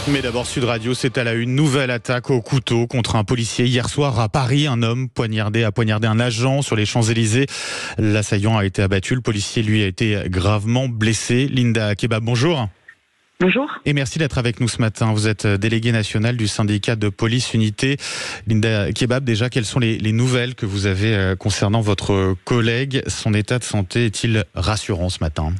Mais d'abord, Sud Radio, c'est à la une. Nouvelle attaque au couteau contre un policier. Hier soir à Paris, un homme a poignardé un agent sur les Champs-Élysées. L'assaillant a été abattu. Le policier, lui, a été gravement blessé. Linda Kebab, bonjour. Bonjour. Et merci d'être avec nous ce matin. Vous êtes déléguée nationale du syndicat de police unité. Linda Kebab, déjà, quelles sont les nouvelles que vous avez concernant votre collègue? Son état de santé est-il rassurant ce matin?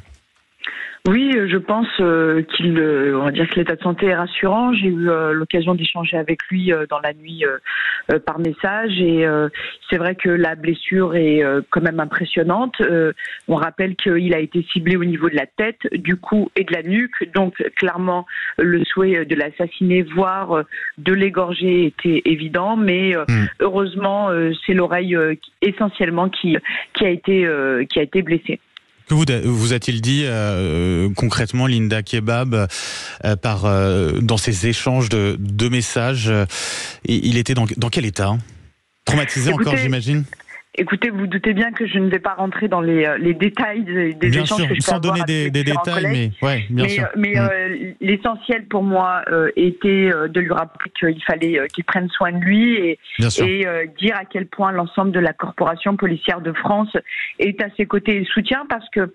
Oui, je pense on va dire que l'état de santé est rassurant. J'ai eu l'occasion d'échanger avec lui dans la nuit par message et c'est vrai que la blessure est quand même impressionnante. On rappelle qu'il a été ciblé au niveau de la tête, du cou et de la nuque. Donc clairement, le souhait de l'assassiner, voire de l'égorger était évident. Mais heureusement, c'est l'oreille essentiellement qui a été blessée. Que vous a-t-il dit concrètement, Linda Kebab, dans ces échanges de messages? Il était dans quel état? Traumatisé encore, j'imagine? Écoutez, vous doutez bien que je ne vais pas rentrer dans les détails des échanges que je peux avoir avec mes différents collègues. Mais l'essentiel pour moi était de lui rappeler qu'il fallait qu'il prenne soin de lui et dire à quel point l'ensemble de la corporation policière de France est à ses côtés et soutient, parce que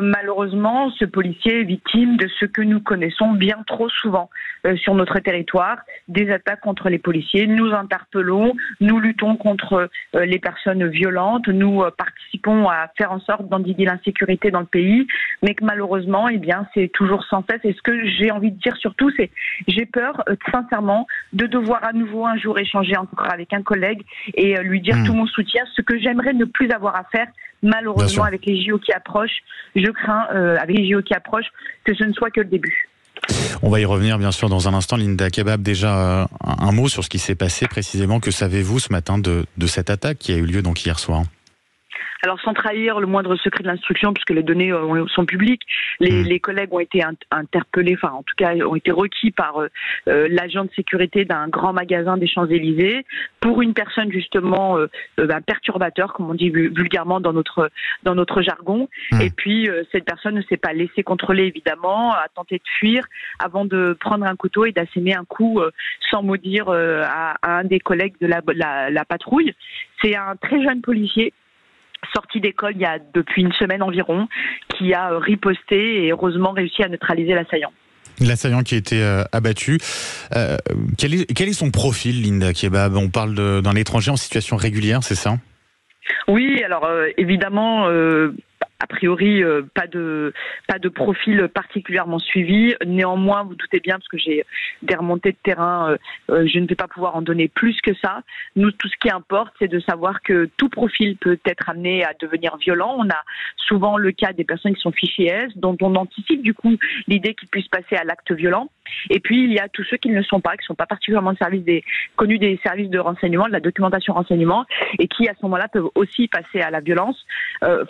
malheureusement, ce policier est victime de ce que nous connaissons bien trop souvent sur notre territoire, des attaques contre les policiers. Nous interpellons, nous luttons contre les personnes violentes, nous participons à faire en sorte d'endiguer l'insécurité dans le pays, mais que malheureusement, c'est toujours sans cesse. Et ce que j'ai envie de dire surtout, c'est j'ai peur, sincèrement, de devoir à nouveau un jour échanger encore avec un collègue et lui dire tout mon soutien, ce que j'aimerais ne plus avoir à faire. Malheureusement, avec les JO qui approchent, je crains, avec les JO qui approchent, que ce ne soit que le début. On va y revenir bien sûr dans un instant. Linda Kebab, déjà un mot sur ce qui s'est passé précisément. Que savez-vous ce matin de cette attaque qui a eu lieu donc hier soir? Alors, sans trahir le moindre secret de l'instruction, puisque les données sont publiques, les collègues ont été interpellés, enfin en tout cas ont été requis par l'agent de sécurité d'un grand magasin des Champs-Élysées pour une personne justement perturbateur, comme on dit vulgairement dans notre jargon. Et puis cette personne ne s'est pas laissée contrôler, évidemment, a tenté de fuir avant de prendre un couteau et d'asséner un coup sans mot dire à un des collègues de la patrouille. C'est un très jeune policier sorti d'école depuis une semaine environ, qui a riposté et heureusement réussi à neutraliser l'assaillant. L'assaillant qui a été abattu. Quel est son profil, Linda Kebab? On parle d'un étranger en situation régulière, c'est ça? Oui, alors évidemment... A priori, pas de profil particulièrement suivi. Néanmoins, vous doutez bien, parce que j'ai des remontées de terrain, je ne vais pas pouvoir en donner plus que ça. Nous, tout ce qui importe, c'est de savoir que tout profil peut être amené à devenir violent. On a souvent le cas des personnes qui sont fichées S, dont on anticipe du coup l'idée qu'ils puissent passer à l'acte violent. Et puis, il y a tous ceux qui ne le sont pas, qui ne sont pas particulièrement connus des services de renseignement, de la documentation renseignement, et qui, à ce moment-là, peuvent aussi passer à la violence.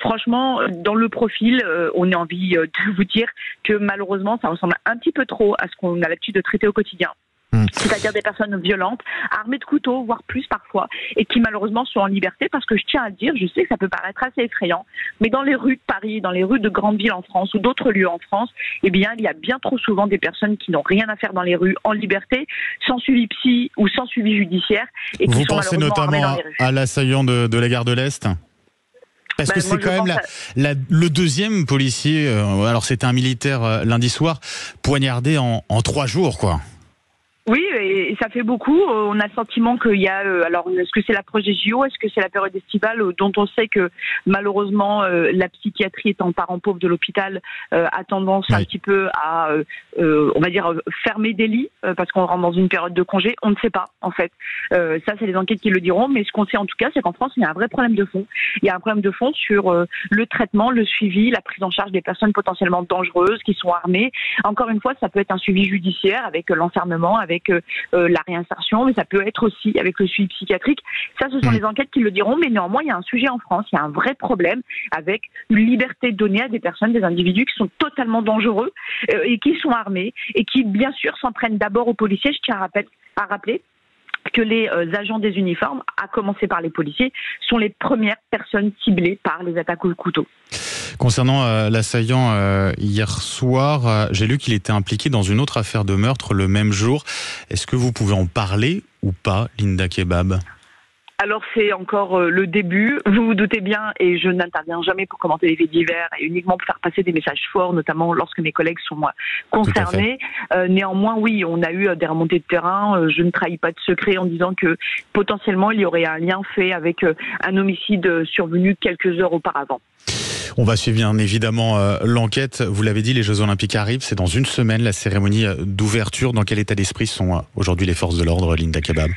Franchement, dans le profil, on a envie de vous dire que malheureusement, ça ressemble un petit peu trop à ce qu'on a l'habitude de traiter au quotidien. C'est-à-dire des personnes violentes, armées de couteaux, voire plus parfois, et qui malheureusement sont en liberté, parce que je tiens à le dire, je sais que ça peut paraître assez effrayant, mais dans les rues de Paris, dans les rues de grandes villes en France ou d'autres lieux en France, il y a bien trop souvent des personnes qui n'ont rien à faire dans les rues, en liberté, sans suivi psy ou sans suivi judiciaire, et qui sont malheureusement armées dans les rues. Vous pensez notamment à l'assaillant de la gare de l'Est? Parce que c'est quand même le deuxième policier, alors c'était un militaire lundi soir, poignardé en 3 jours, quoi. Oui, et ça fait beaucoup. On a le sentiment qu'il y a... alors, est-ce que c'est l'approche des JO? Est-ce que c'est la période estivale dont on sait que, malheureusement, la psychiatrie étant parent pauvre de l'hôpital, a tendance un petit peu à, on va dire, fermer des lits, parce qu'on rentre dans une période de congé. On ne sait pas, en fait. Ça, c'est les enquêtes qui le diront. Mais ce qu'on sait, en tout cas, c'est qu'en France, il y a un vrai problème de fond. Il y a un problème de fond sur le traitement, le suivi, la prise en charge des personnes potentiellement dangereuses qui sont armées. Encore une fois, ça peut être un suivi judiciaire avec l'enfermement, avec la réinsertion, mais ça peut être aussi avec le suivi psychiatrique. Ça, ce sont les enquêtes qui le diront, mais néanmoins, il y a un sujet en France, il y a un vrai problème avec une liberté donnée à des personnes, des individus qui sont totalement dangereux et qui sont armés et qui, bien sûr, s'en prennent d'abord aux policiers. Je tiens à rappeler que les agents des uniformes, à commencer par les policiers, sont les premières personnes ciblées par les attaques au couteau. Concernant l'assaillant hier soir, j'ai lu qu'il était impliqué dans une autre affaire de meurtre le même jour. Est-ce que vous pouvez en parler ou pas, Linda Kebab ? Alors c'est encore le début, vous vous doutez bien, et je n'interviens jamais pour commenter les faits divers et uniquement pour faire passer des messages forts, notamment lorsque mes collègues sont concernés. Néanmoins, oui, on a eu des remontées de terrain. Je ne trahis pas de secret en disant que potentiellement il y aurait un lien fait avec un homicide survenu quelques heures auparavant. On va suivre bien évidemment l'enquête. Vous l'avez dit, les Jeux Olympiques arrivent. C'est dans une semaine la cérémonie d'ouverture. Dans quel état d'esprit sont aujourd'hui les forces de l'ordre, Linda Kebab ?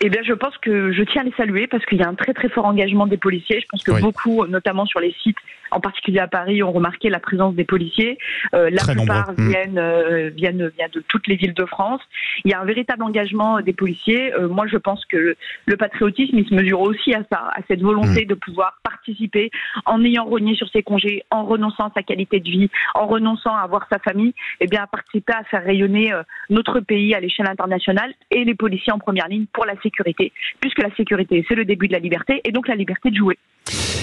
Eh bien, je pense que je tiens à les saluer parce qu'il y a un très très fort engagement des policiers. Je pense que beaucoup, notamment sur les sites, en particulier à Paris, ont remarqué la présence des policiers. La plupart viennent de toutes les villes de France. Il y a un véritable engagement des policiers. Moi, je pense que le patriotisme, il se mesure aussi à ça, à cette volonté de pouvoir participer en ayant renié sur ses congés, en renonçant à sa qualité de vie, en renonçant à voir sa famille, eh bien, à participer à faire rayonner notre pays à l'échelle internationale et les policiers en première ligne pour la sécurité, puisque la sécurité, c'est le début de la liberté et donc la liberté de jouer.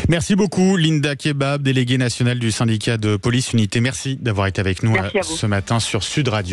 Merci beaucoup, Linda Kebab, déléguée nationale du syndicat de police Unité. Merci d'avoir été avec nous ce matin sur Sud Radio.